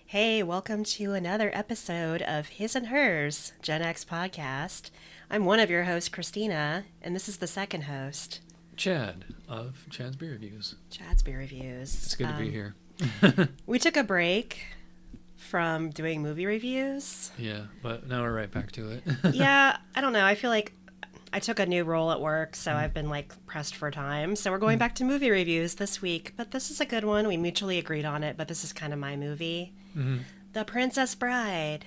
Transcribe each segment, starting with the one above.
Hey, welcome to another episode of His and Hers Gen X podcast. I'm one of your hosts, Cristina, and this is the second host, Chad of Chad's Beer Reviews. Chad's Beer Reviews. It's good to be here. We took a break from doing movie reviews. Yeah, but now we're right back to it. Yeah, I don't know. I feel like I took a new role at work, so I've been pressed for time. So we're going back to movie reviews this week, but this is a good one. We mutually agreed on it, but this is kind of my movie. Mm-hmm. The Princess Bride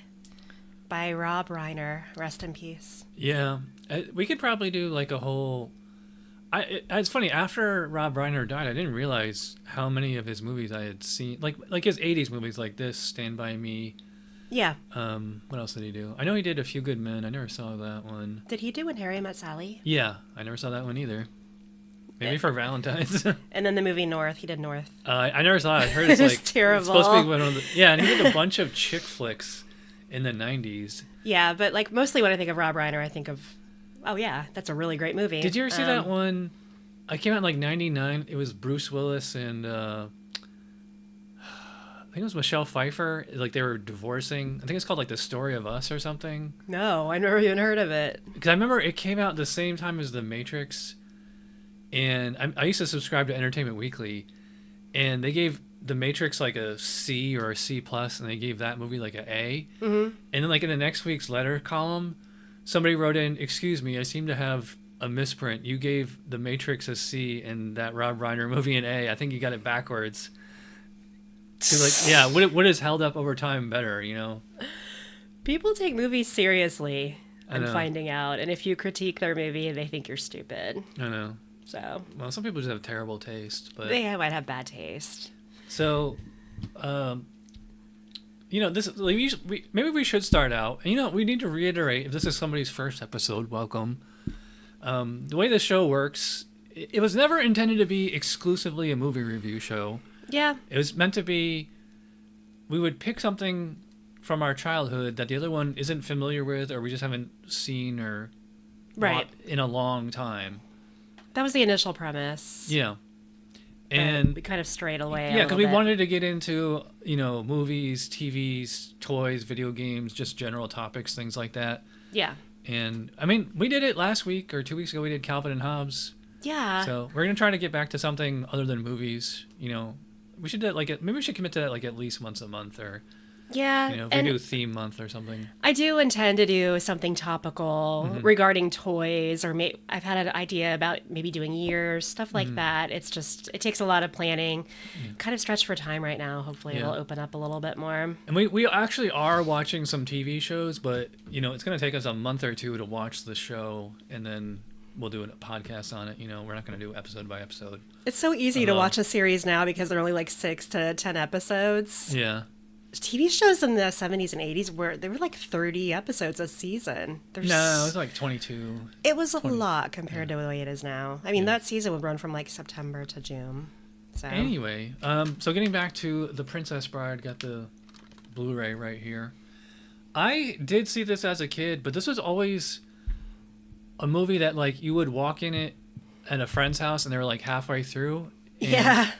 by Rob Reiner. Rest in peace. Yeah, we could probably do like a whole... It's funny, after Rob Reiner died, I didn't realize how many of his movies I had seen. Like his 80s movies like this, Stand By Me. Yeah. What else did he do? I know he did A Few Good Men. I never saw that one. Did he do When Harry Met Sally? Yeah, I never saw that one either. Maybe for Valentine's. And then the movie North. He did North. I never saw it. I heard it's like terrible. It's supposed to be one of the... Yeah, and he did a bunch of chick flicks in the 90s. Yeah, but like mostly when I think of Rob Reiner, I think of, oh yeah, that's a really great movie. Did you ever see that one? I came out in like 99. It was Bruce Willis and I think it was Michelle Pfeiffer. Like they were divorcing. I think it's called like The Story of Us or something. No, I never even heard of it. Because I remember it came out the same time as The Matrix. And I used to subscribe to Entertainment Weekly. And they gave The Matrix like a C or a C plus, and they gave that movie like an A. Mm-hmm. And then like in the next week's letter column, somebody wrote in, "Excuse me, I seem to have a misprint. You gave The Matrix a C and that Rob Reiner movie an A. I think you got it backwards." So like, yeah, what is held up over time better, you know? People take movies seriously. I I'm know. finding out, and if you critique their movie, they think you're stupid. I know. So Well, some people just have terrible taste, but they might have bad taste. so, you know, this maybe we should start out. And, you know, we need to reiterate, if this is somebody's first episode, welcome. The way this show works, it was never intended to be exclusively a movie review show. Yeah. It was meant to be, we would pick something from our childhood that the other one isn't familiar with, or we just haven't seen or Right. in a long time. That was the initial premise. Yeah. But And we kind of strayed away. yeah, because because we wanted to get into, you know, movies, TVs, toys, video games, just general topics, things like that. Yeah. And I mean, we did it last week or 2 weeks ago. We did Calvin and Hobbes. Yeah. So we're gonna try to get back to something other than movies. You know, we should do it maybe we should commit to that like at least once a month, or Yeah. you know, if and we do theme month or something. I do intend to do something topical regarding toys, or I've had an idea about maybe doing years, stuff like that. It's just, it takes a lot of planning. Kind of stretched for time right now. Hopefully Yeah. it'll open up a little bit more. And we actually are watching some TV shows, but you know, it's gonna take us a month or two to watch the show, and then we'll do a podcast on it. You know, we're not gonna do episode by episode. It's so easy to watch a series now because they're only like 6 to 10 episodes. Yeah. TV shows in the 70s and 80s they were like 30 episodes a season. No, it was like 22. It was a lot compared to the way it is now. I mean, that season would run from like September to June. So Anyway, so getting back to The Princess Bride, got the Blu-ray right here. I did see this as a kid, but this was always a movie that like you would walk in it at a friend's house and they were like halfway through. And yeah.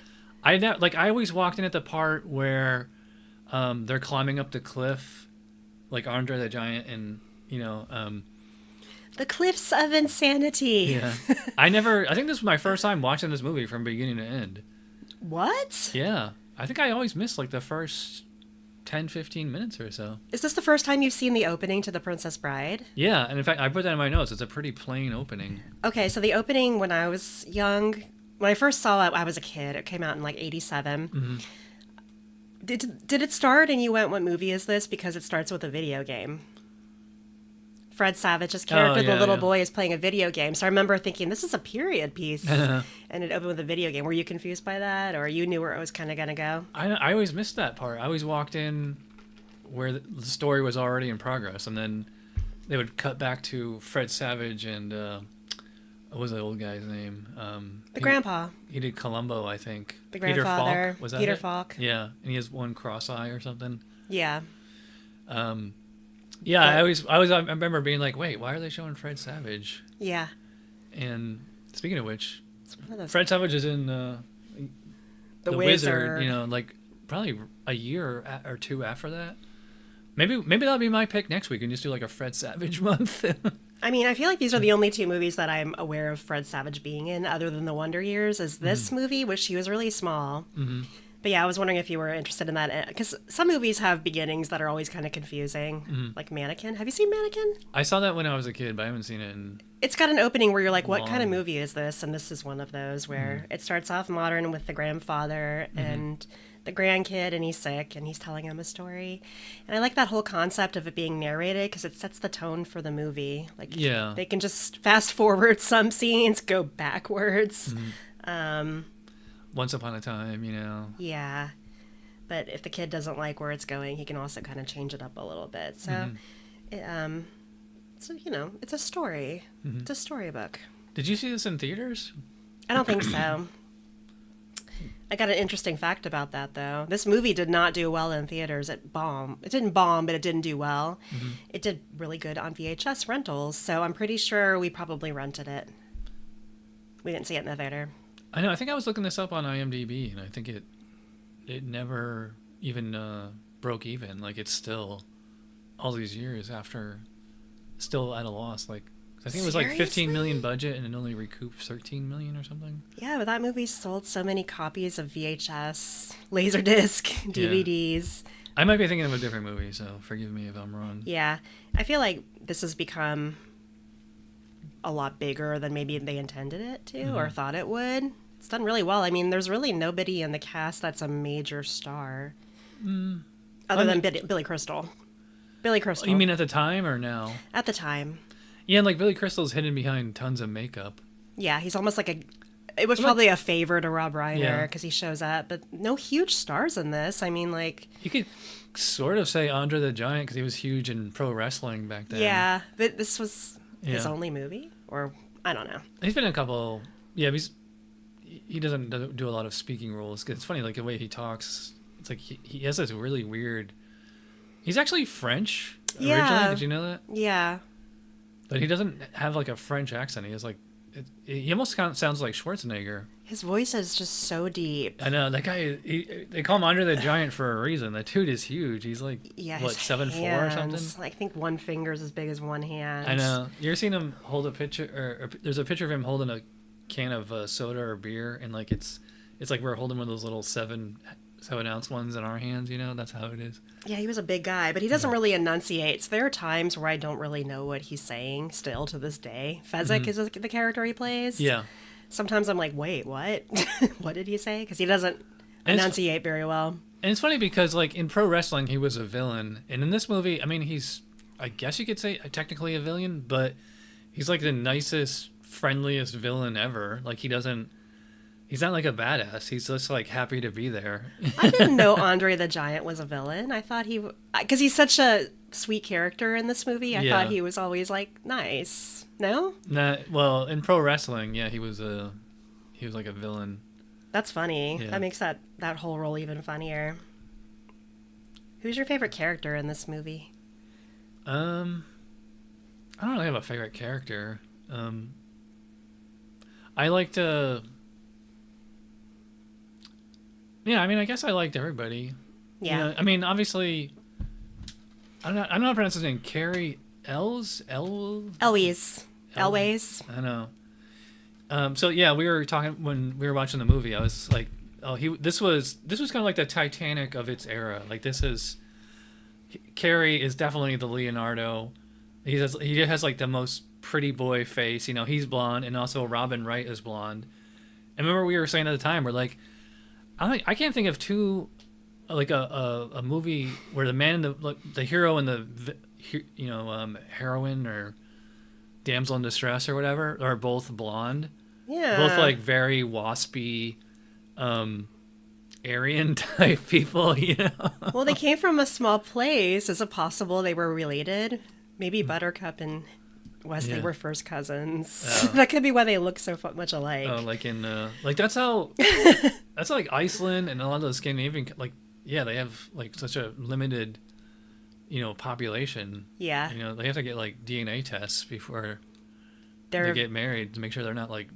I always walked in at the part where they're climbing up the cliff, like Andre the Giant, and you know, The Cliffs of Insanity. yeah. I think this was my first time watching this movie from beginning to end. What? Yeah, I think I always missed like the first 10, 15 minutes or so. Is this the first time you've seen the opening to The Princess Bride? Yeah, and in fact, I put that in my notes. It's a pretty plain opening. Okay, so the opening when I was young, when I first saw it, I was a kid. It came out in like 87. Mm-hmm. Did it start and you went, what movie is this? Because it starts with a video game. Fred Savage's character, the little boy, is playing a video game. So I remember thinking, this is a period piece. And it opened with a video game. Were you confused by that? Or you knew where it was kind of going to go? I always missed that part. I always walked in where the story was already in progress, and then they would cut back to Fred Savage and what was the old guy's name? Grandpa. He did Columbo, I think. The Peter grandfather. Falk. Was that Peter it? Falk. Yeah, and he has one cross eye or something. Yeah. Yeah, I remember being like, wait, why are they showing Fred Savage? Yeah. And speaking of which, It's one of those. Fred Savage is in the Wizard. You know, like probably a year or two after that. Maybe that'll be my pick next week and just do like a Fred Savage month. I mean, I feel like these are the only two movies that I'm aware of Fred Savage being in, other than The Wonder Years, is this movie, which he was really small. Mm-hmm. But yeah, I was wondering if you were interested in that, because some movies have beginnings that are always kind of confusing, like Mannequin. Have you seen Mannequin? I saw that when I was a kid, but I haven't seen it in It's got an opening where you're like, what kind of long. movie is this? And this is one of those where it starts off modern with the grandfather and the grandkid, and he's sick, and he's telling him a story. And I like that whole concept of it being narrated because it sets the tone for the movie. Like, Yeah. they can just fast forward some scenes, go backwards. Once Upon a Time, you know. Yeah. But if the kid doesn't like where it's going, he can also kind of change it up a little bit. So, so you know, it's a story. It's a storybook. Did you see this in theaters? I don't think so. I got an interesting fact about that, though. This movie did not do well in theaters. It bombed. It didn't bomb, but it didn't do well. It did really good on VHS rentals, so I'm pretty sure we probably rented it. We didn't see it in the theater. I know. I think I was looking this up on IMDb, and I think it never even broke even. Like, it's still all these years after, still at a loss. Like, I think it was like 15 million budget, and it only recouped 13 million or something. Yeah, but that movie sold so many copies of VHS, Laserdisc, DVDs. I might be thinking of a different movie, so forgive me if I'm wrong. Yeah, I feel like this has become a lot bigger than maybe they intended it to or thought it would. It's done really well. I mean, there's really nobody in the cast that's a major star other than Billy Crystal. Billy Crystal. You mean at the time or now? At the time. Yeah, and like Billy Crystal's hidden behind tons of makeup. Yeah, he's almost like a... It was probably a favor to Rob Reiner because he shows up, but no huge stars in this. I mean, like... You could sort of say Andre the Giant because he was huge in pro wrestling back then. Yeah, but this was his only movie? Or, I don't know. He's been in a couple... Yeah, he doesn't do a lot of speaking roles. It's funny, like the way he talks. It's like he has this really weird... He's actually French originally. Did you know that? Yeah. But he doesn't have like a French accent. He has like... He almost kind of sounds like Schwarzenegger. His voice is just so deep. I know. That guy, they call him Andre the Giant for a reason. That dude is huge. He's like, what, 7'4" or something? I think one finger's as big as one hand. I know. You ever seen him hold a picture? Or there's a picture of him holding a can of soda or beer, and like it's like we're holding one of those little 7-ounce ones in our hands, you know? That's how it is. Yeah, he was a big guy, but he doesn't really enunciate. So there are times where I don't really know what he's saying still to this day. Fezzik is the character he plays. Yeah. Sometimes I'm like, wait, what? What did he say? Because he doesn't enunciate very well. And it's funny because, like, in pro wrestling, he was a villain. And in this movie, I mean, I guess you could say technically a villain, but he's like the nicest, friendliest villain ever. Like, he's not like a badass. He's just like happy to be there. I didn't know Andre the Giant was a villain. I thought because he's such a sweet character in this movie. I thought he was always like nice. No? Well, in pro wrestling, yeah, he was like a villain. That's funny. Yeah. That makes that whole role even funnier. Who's your favorite character in this movie? I don't really have a favorite character. I liked yeah, I mean, I guess I liked everybody. Yeah. You know, I mean, obviously, I'm not pronouncing his name. Carrie Elwes? Elwes. I know. So yeah, we were talking when we were watching the movie. I was like, oh, this was kind of like the Titanic of its era. Like Carrie is definitely the Leonardo. He has like the most pretty boy face. You know, he's blonde, and also Robin Wright is blonde. And remember we were saying at the time, we're like, I can't think of two, like a movie where the man and the hero and the heroine or damsel in distress or whatever are both blonde. Yeah. Both like very waspy, Aryan type people, you know. Well, they came from a small place. Is it possible they were related? Maybe Buttercup and Wesley were first cousins. That could be why they look so much alike. Oh, like in like that's how like Iceland and a lot of those Scandinavian, like, yeah, they have like such a limited, you know, population. Yeah. You know, they have to get like DNA tests before they get married to make sure they're not like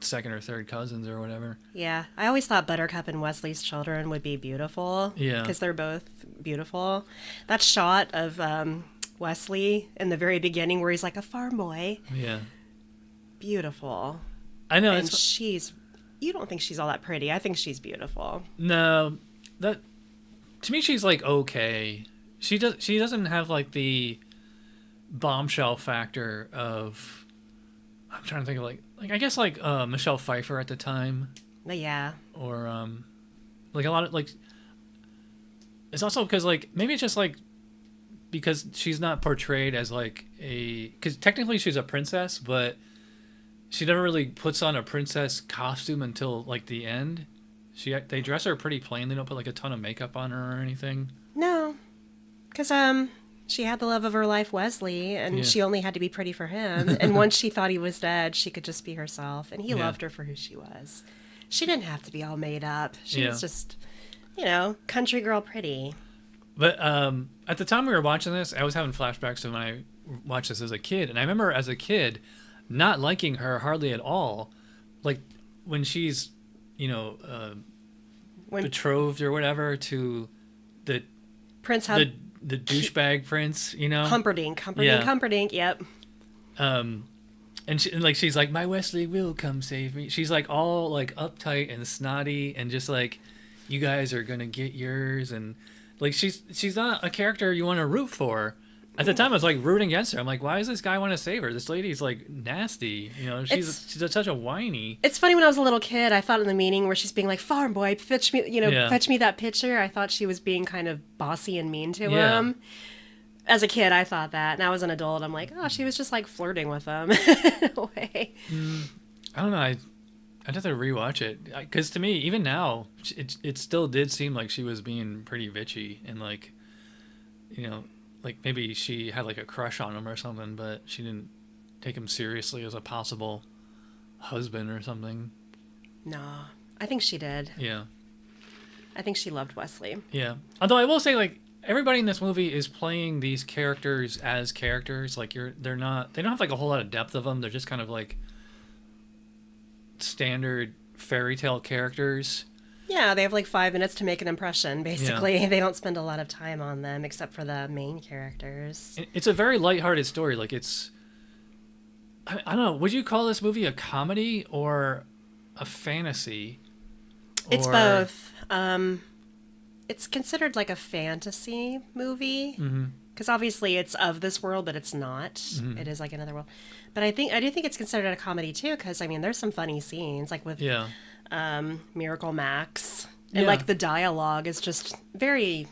second or third cousins or whatever. Yeah, I always thought Buttercup and Wesley's children would be beautiful. Yeah. Because they're both beautiful. That shot of Wesley in the very beginning where he's like a farm boy. Yeah. Beautiful. I know. And you don't think she's all that pretty. I think she's beautiful. No, to me, she's like okay. She doesn't have like the bombshell factor of. I'm trying to think of like I guess like Michelle Pfeiffer at the time. But yeah. Or like a lot of like. It's also because like maybe it's just like because she's not portrayed as like because technically she's a princess, but she never really puts on a princess costume until like the end. They dress her pretty plain. They don't put like a ton of makeup on her or anything. No, because she had the love of her life, Wesley, and she only had to be pretty for him. And once she thought he was dead, she could just be herself, and he loved her for who she was. She didn't have to be all made up. She was just, country girl pretty. But at the time we were watching this, I was having flashbacks to when I watched this as a kid, and I remember as a kid not liking her hardly at all. Like when she's, betrothed or whatever to the Prince the douchebag prince, Humperdinck, yep. And she's like, my Wesley will come save me. She's like all like uptight and snotty and just like, you guys are gonna get yours, and like she's not a character you want to root for. At the time, I was like rooting against her. I'm like, why does this guy want to save her? This lady's like nasty. She's such a whiny. It's funny, when I was a little kid, I thought in the meeting where she's being like, farm boy, fetch me that picture. I thought she was being kind of bossy and mean to him. As a kid, I thought that. And I was an adult. I'm like, oh, she was just like flirting with him in a way. I don't know. I'd have to rewatch it. Because to me, even now, it still did seem like she was being pretty bitchy and like, like maybe she had like a crush on him or something, but she didn't take him seriously as a possible husband or something. No, I think she did. Yeah. I think she loved Wesley. Yeah. Although I will say, like, everybody in this movie is playing these characters as characters. Like they don't have like a whole lot of depth of them. They're just kind of like standard fairy tale characters. Yeah, they have like 5 minutes to make an impression, basically. Yeah. They don't spend a lot of time on them, except for the main characters. It's a very lighthearted story. Like, I don't know, would you call this movie a comedy or a fantasy? It's both. It's considered like a fantasy movie. Because obviously it's of this world, but it's not. Mm-hmm. It is like another world. But I do think it's considered a comedy, too, because, I mean, there's some funny scenes, like with... Miracle Max, and like the dialogue is just very,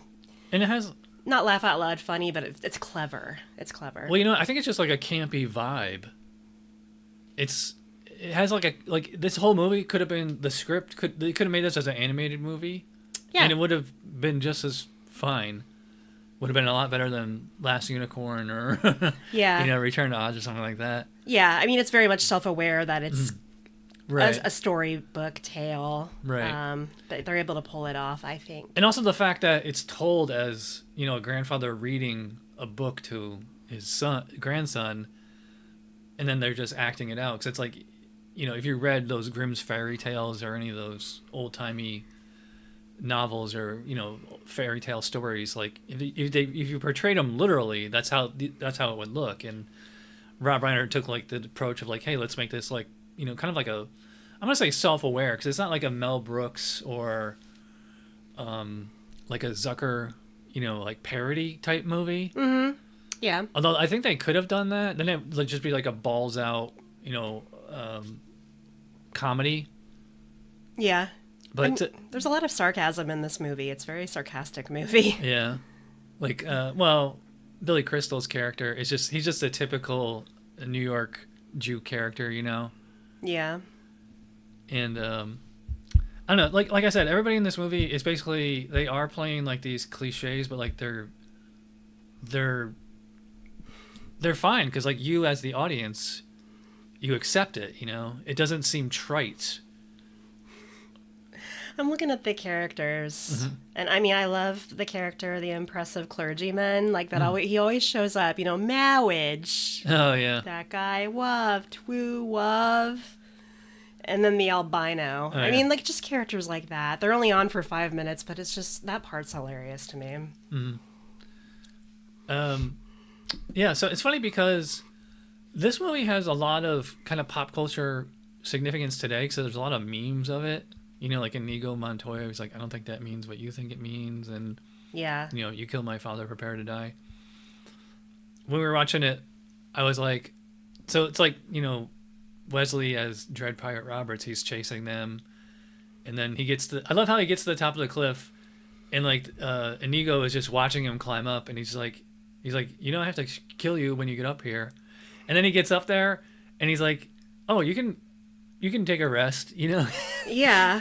and it has not laugh out loud funny, but it's clever. It's clever. Well, I think it's just like a campy vibe. It has like this whole movie could have been they could have made this as an animated movie, and it would have been just as fine. Would have been a lot better than Last Unicorn or Return to Oz or something like that. Yeah, I mean it's very much self-aware that it's. Right. A storybook tale. Right. But they're able to pull it off, I think. And also the fact that it's told as, a grandfather reading a book to his grandson, and then they're just acting it out. Because it's like, if you read those Grimm's fairy tales or any of those old-timey novels or, fairy tale stories, like, if you portrayed them literally, that's how it would look. And Rob Reiner took, like, the approach of, like, hey, let's make this, like, kind of like I'm going to say self-aware, because it's not like a Mel Brooks or like a Zucker, like parody type movie. Mm-hmm. Yeah. Although I think they could have done that. Then it would just be like a balls out, comedy. Yeah. But there's a lot of sarcasm in this movie. It's a very sarcastic movie. Yeah. Like, Billy Crystal's character is he's just a typical New York Jew character, Yeah. And I don't know, like I said, everybody in this movie is basically, they are playing like these cliches, but like they're fine, because like you as the audience, you accept it, it doesn't seem trite. I'm looking at the characters, and I mean, I love the character, the impressive clergyman, like that. He always shows up, marriage. Oh yeah, that guy, woo, wov. and then the albino. Oh, I yeah. mean, like, just characters like that. They're only on for 5 minutes, but it's just, that part's hilarious to me. Yeah, so it's funny because this movie has a lot of kind of pop culture significance today because there's a lot of memes of it. You know, like Inigo Montoya was like, I don't think that means what you think it means. And, Yeah. you know, you killed my father, prepare to die. When we were watching it, I was like, so it's like, you know, Wesley as Dread Pirate Roberts, he's chasing them. And then I love how he gets to the top of the cliff and like Inigo is just watching him climb up and he's like, you know, I have to kill you when you get up here. And then he gets up there and he's like, oh, you can take a rest, you know? Yeah.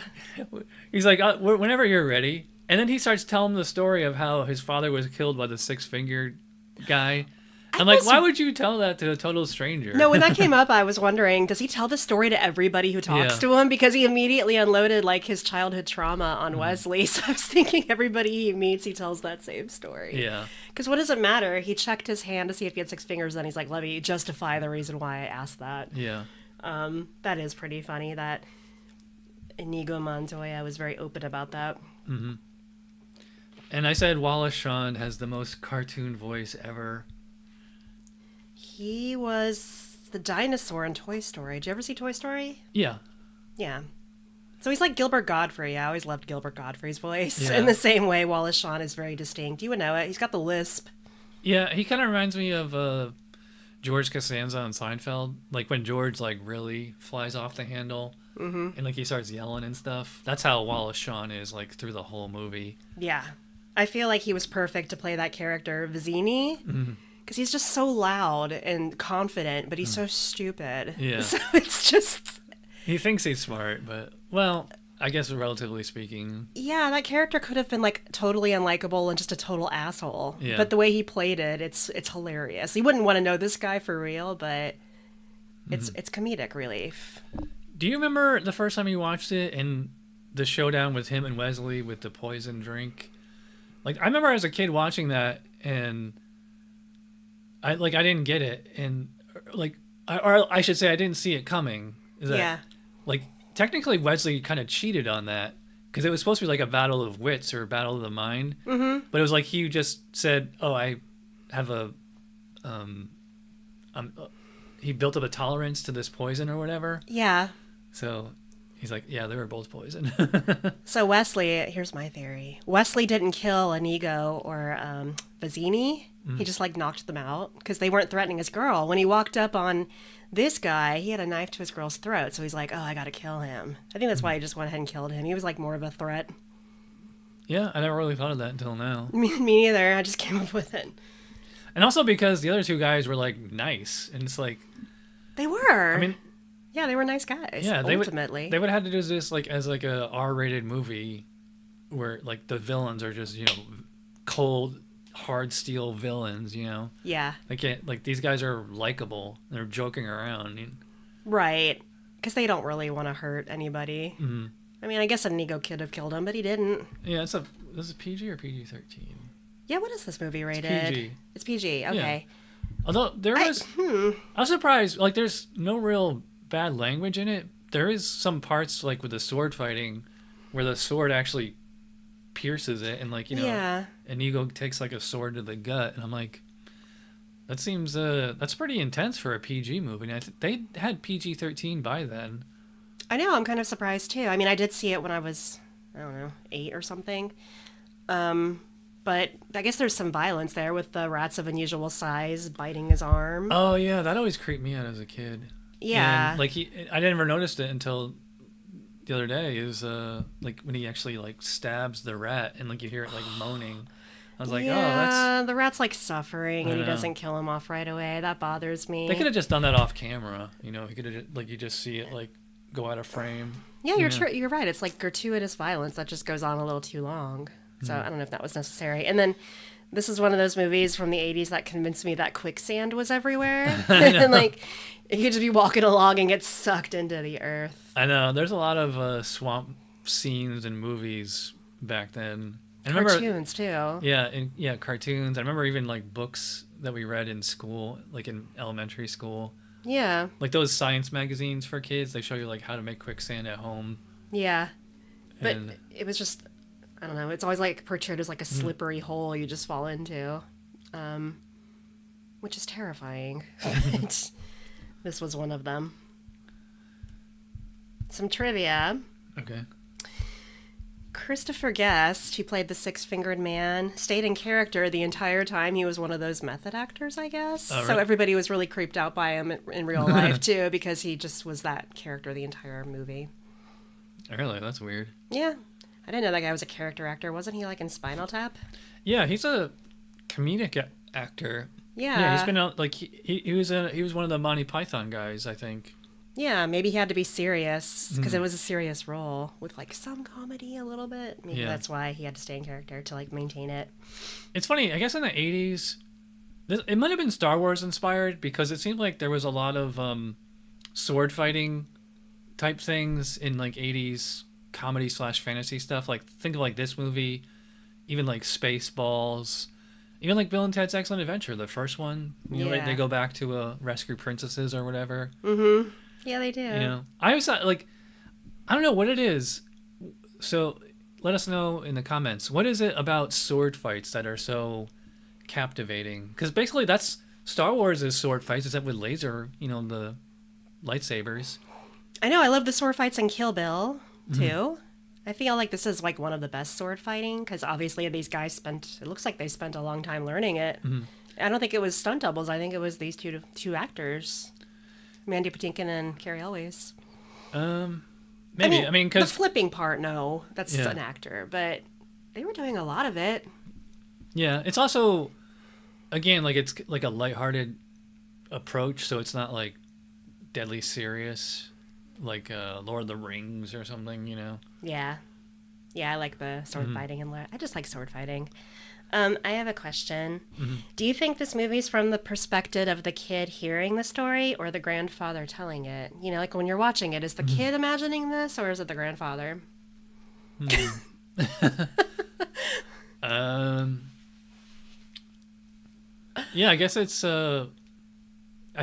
He's like, whenever you're ready. And then he starts telling the story of how his father was killed by the six-fingered guy. I'm like, why would you tell that to a total stranger? No, when that came up, I was wondering, does he tell the story to everybody who talks to him? Because he immediately unloaded, like, his childhood trauma on Wesley. So I was thinking everybody he meets, he tells that same story. Yeah. Because what does it matter? He checked his hand to see if he had 6 fingers, then he's like, let me justify the reason why I asked that. Yeah. That is pretty funny that Inigo Montoya was very open about that. Mm-hmm. And I said Wallace Shawn has the most cartoon voice ever. He was the dinosaur in Toy Story. Did you ever see Toy Story? Yeah. Yeah. So he's like Gilbert Godfrey. I always loved Gilbert Godfrey's voice. Yeah. In the same way, Wallace Shawn is very distinct. You would know it. He's got the lisp. Yeah, he kind of reminds me of George Costanza on Seinfeld. Like when George like really flies off the handle and like he starts yelling and stuff. That's how Wallace Shawn is like through the whole movie. Yeah. I feel like he was perfect to play that character, Vizzini. Because he's just so loud and confident, but he's so stupid. Yeah. So it's just... He thinks he's smart, but, well, I guess relatively speaking. Yeah, that character could have been, like, totally unlikable and just a total asshole. Yeah. But the way he played it, it's hilarious. You wouldn't want to know this guy for real, but it's comedic relief. Do you remember the first time you watched it and the showdown with him and Wesley with the poison drink? Like, I remember as a kid watching that, and I didn't get it, and like, or I should say I didn't see it coming. Is that, Yeah. Like, technically Wesley kind of cheated on that because it was supposed to be like a battle of wits or a battle of the mind, but it was like he just said, "Oh, I have a, he built up a tolerance to this poison or whatever." Yeah. So he's like, "Yeah, they were both poison." So Wesley, here's my theory. Wesley didn't kill Inigo or Vizzini. He just like knocked them out because they weren't threatening his girl. When he walked up on this guy, he had a knife to his girl's throat. So he's like, oh, I got to kill him. I think that's why he just went ahead and killed him. He was like more of a threat. Yeah, I never really thought of that until now. Me neither. I just came up with it. And also because the other two guys were like nice, and it's like They were. I mean, yeah, they were nice guys. yeah, ultimately. they would have to do this like as like a R-rated movie where like the villains are just, you know, cold, hard steel villains, you know. Yeah. They can't, like, these guys are likable. They're joking around. Right. Because they don't really want to hurt anybody. I mean, I guess Inigo could have killed him, but he didn't. Yeah, this is PG or PG-13? Yeah, what is this movie rated? It's PG. It's PG, okay. Yeah. Although there was, I was surprised. Like, there's no real bad language in it. There is some parts, like, with the sword fighting where the sword actually pierces it, and, like, you know, Yeah. Inigo takes, like, a sword to the gut, and I'm like, that seems, that's pretty intense for a PG movie. And they had PG-13 by then. I know, I'm kind of surprised, too. I mean, I did see it when I was, I don't know, 8 or something. But I guess there's some violence there with the rats of unusual size biting his arm. Oh, yeah, that always creeped me out as a kid. Yeah. And, like, I never noticed it until the other day. Is like when he actually like stabs the rat and like you hear it like moaning. I was like, yeah, oh, that's... the rat's like suffering and he doesn't kill him off right away. That bothers me. They could have just done that off camera. You know, he could have like you just see it like go out of frame. Yeah, you're right. It's like gratuitous violence that just goes on a little too long. So I don't know if that was necessary. And then this is one of those movies from the 80s that convinced me that quicksand was everywhere. And like you could just be walking along and get sucked into the earth. I know. There's a lot of swamp scenes in movies back then. And Cartoons too. Yeah, cartoons. I remember even like books that we read in school, like in elementary school. Yeah. Like those science magazines for kids, they show you like how to make quicksand at home. Yeah. But And it was just, I don't know. It's always like portrayed as like a slippery hole you just fall into, which is terrifying. But this was one of them. Some trivia. okay. Christopher Guest, who played the Six-Fingered Man, stayed in character the entire time. He was one of those method actors, I guess. Oh, So really? everybody was really creeped out by him in real life, too, because he just was that character the entire movie. Really, that's weird. Yeah. I didn't know that guy was a character actor. Wasn't he like in Spinal Tap? Yeah, he's a comedic actor. Yeah. Yeah, he's been out like he was one of the Monty Python guys, I think. Yeah, maybe he had to be serious because it was a serious role with like some comedy a little bit. Maybe that's why he had to stay in character to like maintain it. It's funny, I guess in the 80s, it might have been Star Wars inspired because it seemed like there was a lot of sword fighting type things in like 80s comedy / fantasy stuff. Like think of like this movie, even like Spaceballs, even like Bill and Ted's Excellent Adventure, the first one. You know, they go back to rescue princesses or whatever. Mm-hmm. Yeah, they do. You know, I always thought like, I don't know what it is. So let us know in the comments. What is it about sword fights that are so captivating? Because basically that's Star Wars is sword fights, except with laser, you know, the lightsabers. I know. I love the sword fights in Kill Bill too. I feel like this is like one of the best sword fighting because obviously these guys it looks like they spent a long time learning it. I don't think it was stunt doubles. I think it was these two actors, Mandy Patinkin and Carrie Elwes. Maybe. I mean, the because flipping part, no, that's an actor, but they were doing a lot of it. yeah, it's also, again, like it's like a lighthearted approach, so it's not like deadly serious, like Lord of the Rings or something, you know. Yeah, I like the sword fighting and I just like sword fighting. I have a question. Do you think this movie's from the perspective of the kid hearing the story or the grandfather telling it? You know, like when you're watching it, is the kid imagining this or is it the grandfather? Yeah, I guess it's I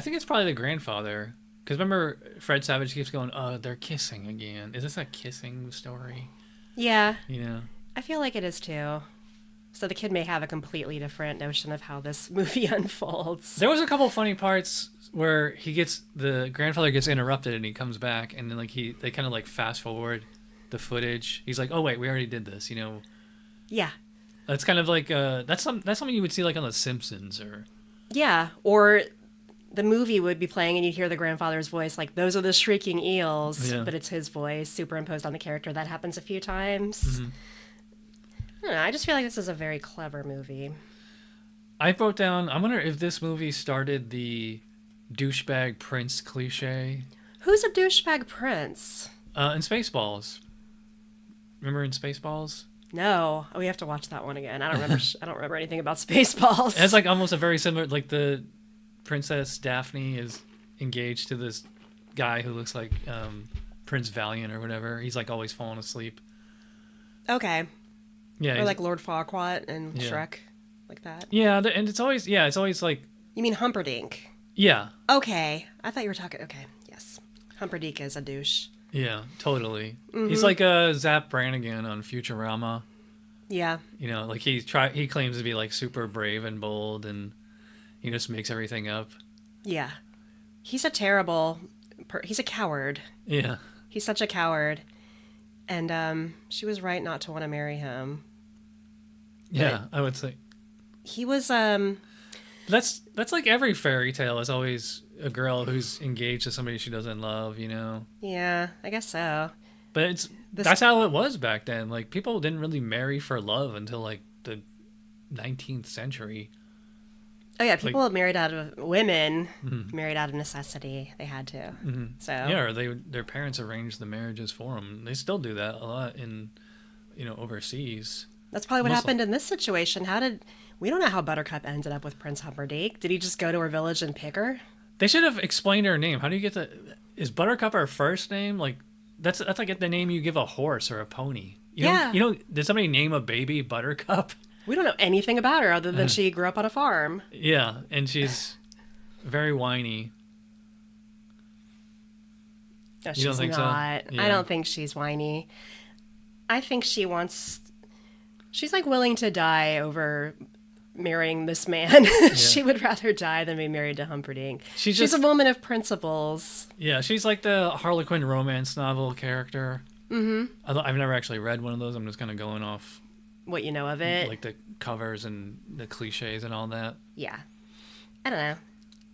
think it's probably the grandfather. Because remember, Fred Savage keeps going, they're kissing again. Is this a kissing story? Yeah. You know? I feel like it is too. So the kid may have a completely different notion of how this movie unfolds. There was a couple funny parts where the grandfather gets interrupted and he comes back and then like they kind of like fast forward the footage. He's like, oh wait, we already did this, you know? Yeah. That's kind of like, that's something you would see like on The Simpsons or... Yeah, or the movie would be playing and you'd hear the grandfather's voice, like, those are the shrieking eels, but it's his voice superimposed on the character. That happens a few times. I don't know, I just feel like this is a very clever movie. I wrote down, I wonder if this movie started the douchebag prince cliche. Who's a douchebag prince? In Spaceballs. Remember in Spaceballs? No, we have to watch that one again. I don't remember. I don't remember anything about Spaceballs. It's like almost a very similar. Like the Princess Daphne is engaged to this guy who looks like Prince Valiant or whatever. He's like always falling asleep. Okay. Yeah. Or like Lord Farquaad and Shrek, like that. Yeah, and it's always like. You mean Humperdinck? Yeah. Okay, I thought you were talking. Okay, yes, Humperdinck is a douche. Yeah, totally. He's like a Zap Brannigan on Futurama. Yeah. You know, like he claims to be like super brave and bold, and he just makes everything up. Yeah, he's a he's a coward. Yeah. He's such a coward, and she was right not to want to marry him. Yeah, I would say. He was That's like every fairy tale is always a girl who's engaged to somebody she doesn't love, you know? Yeah, I guess so. But that's how it was back then. Like, people didn't really marry for love until, like, the 19th century. Oh, yeah, people married out of... Women married out of necessity. They had to. So Yeah, or their parents arranged the marriages for them. They still do that a lot in, you know, overseas. That's probably what happened in this situation. We don't know how Buttercup ended up with Prince Humperdinck. Did he just go to her village and pick her? They should have explained her name. How do you get is Buttercup her first name? Like, that's like the name you give a horse or a pony. You know, did somebody name a baby Buttercup? We don't know anything about her other than she grew up on a farm. Yeah, and she's very whiny. No, You don't she's think so? not. I Yeah. don't think she's whiny. I think she's like willing to die over marrying this man. Yeah. She would rather die than be married to Humperdinck. She's She's a just woman of principles. yeah. She's like the Harlequin romance novel character. Mm-hmm. Although I've never actually read one of those. I'm just kind of going off What you know of it? like the covers and the cliches and all that. Yeah. I don't know.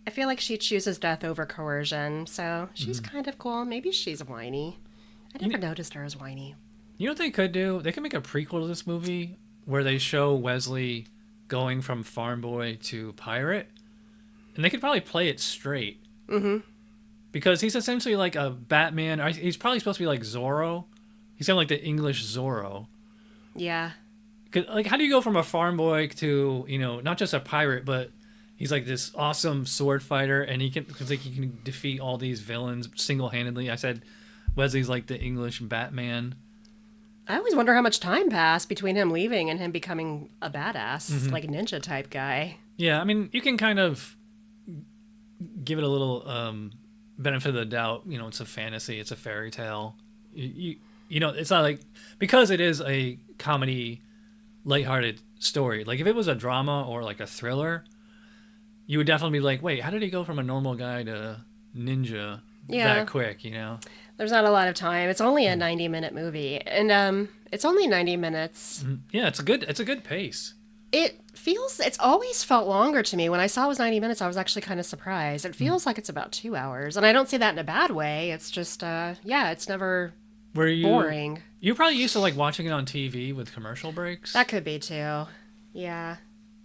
I feel like she chooses death over coercion, so she's kind of cool. Maybe she's whiny. I never noticed her as whiny. You know what they could do? They could make a prequel to this movie where they show Wesley going from farm boy to pirate, and they could probably play it straight. Mm-hmm. Because he's essentially like a Batman. He's probably supposed to be like Zorro. He's kind of like the English Zorro. Yeah. Like, how do you go from a farm boy to, not just a pirate, but he's like this awesome sword fighter, and he can defeat all these villains single handedly. I said Wesley's like the English Batman. I always wonder how much time passed between him leaving and him becoming a badass, like a ninja type guy. Yeah, I mean, you can kind of give it a little benefit of the doubt. It's a fantasy, it's a fairy tale. It's not like, because it is a comedy, lighthearted story. Like if it was a drama or like a thriller, you would definitely be like, wait, how did he go from a normal guy to ninja that quick? There's not a lot of time. It's only a 90-minute movie, and it's only 90 minutes. Yeah, it's a good pace. It's always felt longer to me. When I saw it was 90 minutes, I was actually kind of surprised. It feels like it's about 2 hours, and I don't say that in a bad way. It's just, it's never boring. You probably used to like watching it on TV with commercial breaks. That could be too. Yeah.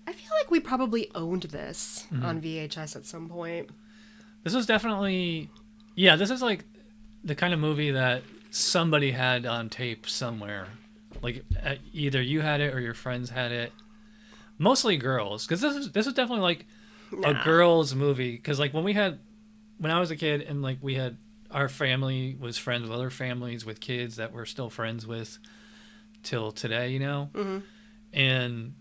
I feel like we probably owned this on VHS at some point. This was definitely, this is like the kind of movie that somebody had on tape somewhere. Like either you had it or your friends had it. Mostly girls, because this was definitely like a girls' movie. Because like when I was a kid, and like our family was friends with other families with kids that we're still friends with till today, Mm-hmm. And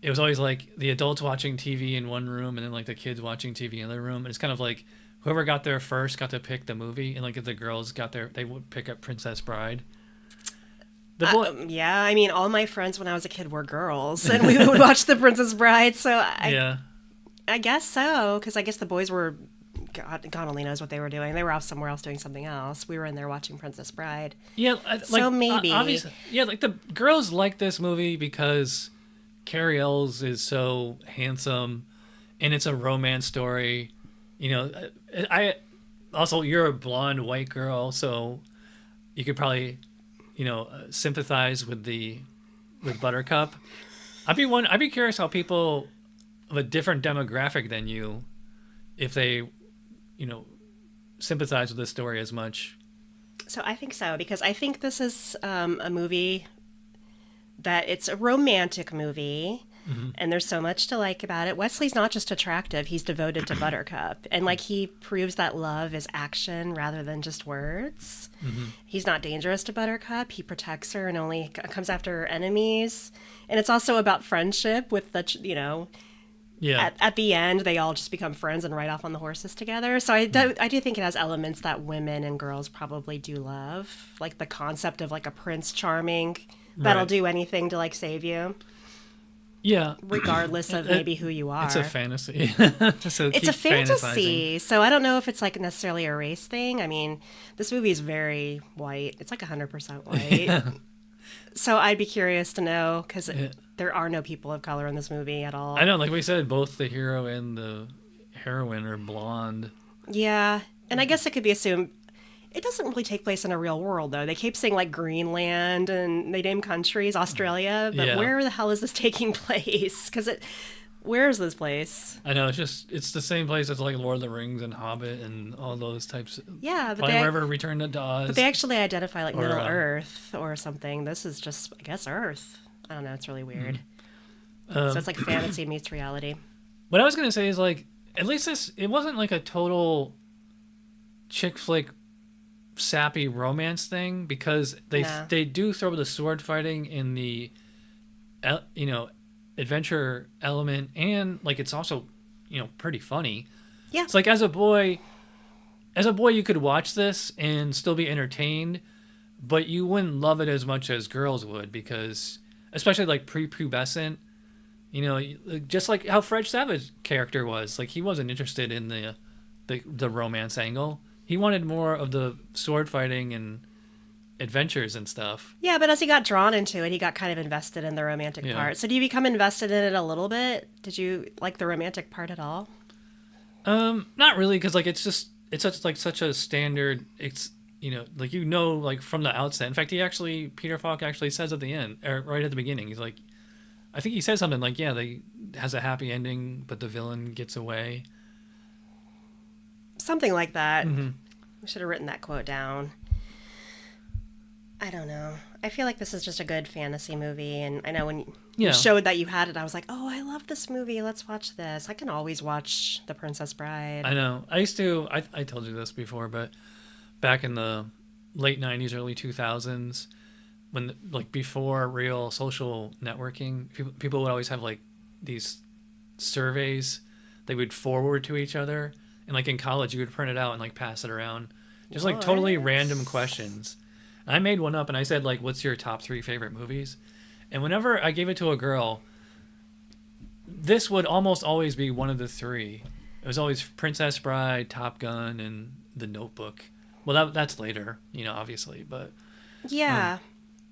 it was always like the adults watching TV in one room, and then like the kids watching TV in another room. And it's kind of like whoever got there first got to pick the movie, and like if the girls got there, they would pick up Princess Bride. I mean, all my friends when I was a kid were girls, and we would watch The Princess Bride. So I guess so, because I guess the boys were, God only knows what they were doing. They were off somewhere else doing something else. We were in there watching Princess Bride. Yeah, so maybe. Obviously, like the girls like this movie because Carrie Ells is so handsome, and it's a romance story. You're a blonde white girl, so you could probably sympathize with Buttercup. I'd be curious how people of a different demographic than you, if they, sympathize with this story as much. So I think so, because I think this is a movie that it's a romantic movie, and there's so much to like about it. Wesley's not just attractive, he's devoted to Buttercup, and like he proves that love is action rather than just words. He's not dangerous to Buttercup, he protects her and only comes after her enemies. And it's also about friendship with at the end they all just become friends and ride off on the horses together. So I do think it has elements that women and girls probably do love, like the concept of like a Prince Charming that'll do anything to like save you. Yeah. Regardless of maybe who you are. It's a fantasy. So it's a fantasy. So I don't know if it's like necessarily a race thing. I mean, this movie is very white. It's like 100% white. Yeah. So I'd be curious to know, because there are no people of color in this movie at all. I know, like we said, both the hero and the heroine are blonde. Yeah. And I guess it could be assumed it doesn't really take place in a real world, though. They keep saying, like, Greenland, and they name countries, Australia, but where the hell is this taking place? Because where is this place? I know, it's the same place as, like, Lord of the Rings and Hobbit and all those types. Yeah, but wherever Return to Dawes. But they actually identify, like, Middle Earth or something. This is just, I guess, Earth. I don't know, it's really weird. So it's like fantasy meets reality. What I was going to say is, like, at least it wasn't, like, a total chick flick sappy romance thing, because they do throw the sword fighting in the adventure element, and like it's also pretty funny. Yeah, it's like, as a boy, as a boy, you could watch this and still be entertained, but you wouldn't love it as much as girls would because, especially like prepubescent, you know, just like how Fred Savage character was, like he wasn't interested in the romance angle. He wanted more of the sword fighting and adventures and stuff. Yeah, but as he got drawn into it, he got kind of invested in the romantic part. So do you become invested in it a little bit? Did you like the romantic part at all? Not really, because like it's such a standard. It's like like from the outset. In fact, Peter Falk actually says at the end, or right at the beginning, he's like, I think he says something like, yeah, they has a happy ending, but the villain gets away. Something like that. Mm-hmm. We should have written that quote down. I don't know. I feel like this is just a good fantasy movie, and I know when you showed that you had it, I was like, oh, I love this movie. Let's watch this. I can always watch The Princess Bride. I know. I used to. I told you this before, but back in the late '90s, early 2000s, when like before real social networking, people would always have like these surveys they would forward to each other, and like in college, you would print it out and like pass it around, just like totally random questions. I made one up and I said, like, what's your top 3 favorite movies? And whenever I gave it to a girl, this would almost always be one of the 3. It was always Princess Bride, Top Gun, and The Notebook. Well, that's later, obviously, but... Yeah.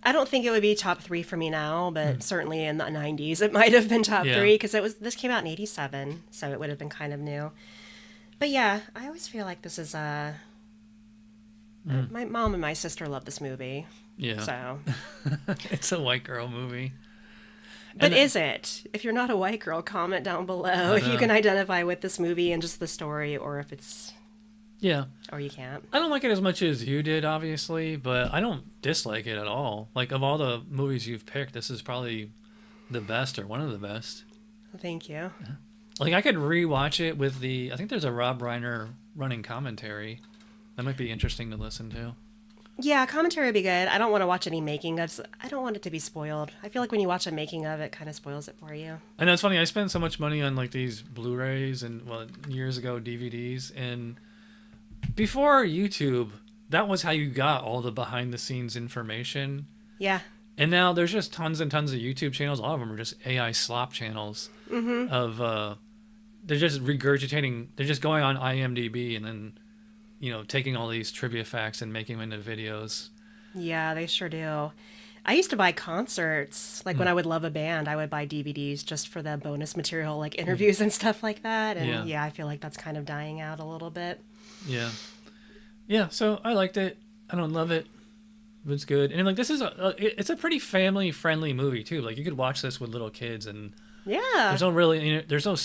I don't think it would be top 3 for me now, but certainly in the 90s it might have been top 3, because this came out in 87, so it would have been kind of new. But yeah, I always feel like this is my mom and my sister love this movie. Yeah. So it's a white girl movie. But is it? If you're not a white girl, comment down below if you can identify with this movie and just the story, or if it's... Yeah. Or you can't. I don't like it as much as you did, obviously, but I don't dislike it at all. Like, of all the movies you've picked, this is probably the best, or one of the best. Thank you. Like, I could rewatch it with I think there's a Rob Reiner running commentary. That might be interesting to listen to. Yeah, commentary would be good. I don't want to watch any making of. I don't want it to be spoiled. I feel like when you watch a making of, it kind of spoils it for you. I know, it's funny. I spent so much money on like these Blu-rays and years ago DVDs, and before YouTube, that was how you got all the behind-the-scenes information. Yeah. And now there's just tons and tons of YouTube channels. All of them are just AI slop channels of they're just regurgitating. They're just going on IMDb and then taking all these trivia facts and making them into videos. Yeah, they sure do. I used to buy concerts. Like when I would love a band, I would buy DVDs just for the bonus material, like interviews and stuff like that. And yeah, I feel like that's kind of dying out a little bit. Yeah. Yeah, so I liked it. I don't love it. But it's good. And like this is it's a pretty family friendly movie too. Like you could watch this with little kids, and there's no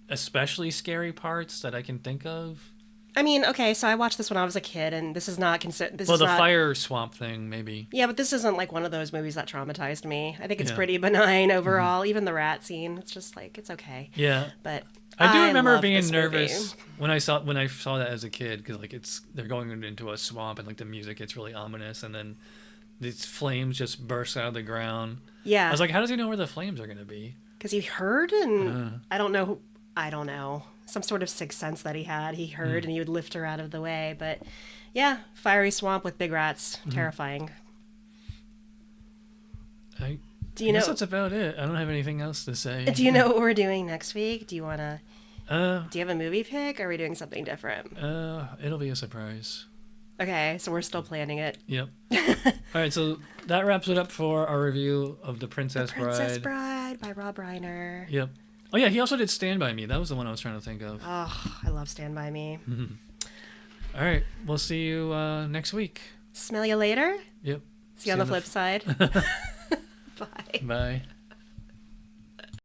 especially scary parts that I can think of. I mean, okay, so I watched this when I was a kid, and this is not considered... Well, the fire swamp thing, maybe. Yeah, but this isn't like one of those movies that traumatized me. I think it's pretty benign overall. Even the rat scene, it's just like, it's okay. Yeah. But I do remember being nervous when I saw that as a kid, because like they're going into a swamp and like the music gets really ominous, and then these flames just burst out of the ground. Yeah. I was like, how does he know where the flames are going to be? Because he heard, and I don't know. Some sort of sixth sense that he had. He heard and he would lift her out of the way. But yeah, fiery swamp with big rats. Terrifying. I guess that's about it. I don't have anything else to say. Do you know what we're doing next week? Do you want to... do you have a movie pick, or are we doing something different? It'll be a surprise. Okay, so we're still planning it. Yep. All right, so that wraps it up for our review of The Princess Bride. Princess Bride by Rob Reiner. Yep. Oh, yeah, he also did Stand By Me. That was the one I was trying to think of. Oh, I love Stand By Me. All right, we'll see you next week. Smell you later? Yep. See you on the flip side. Bye. Bye.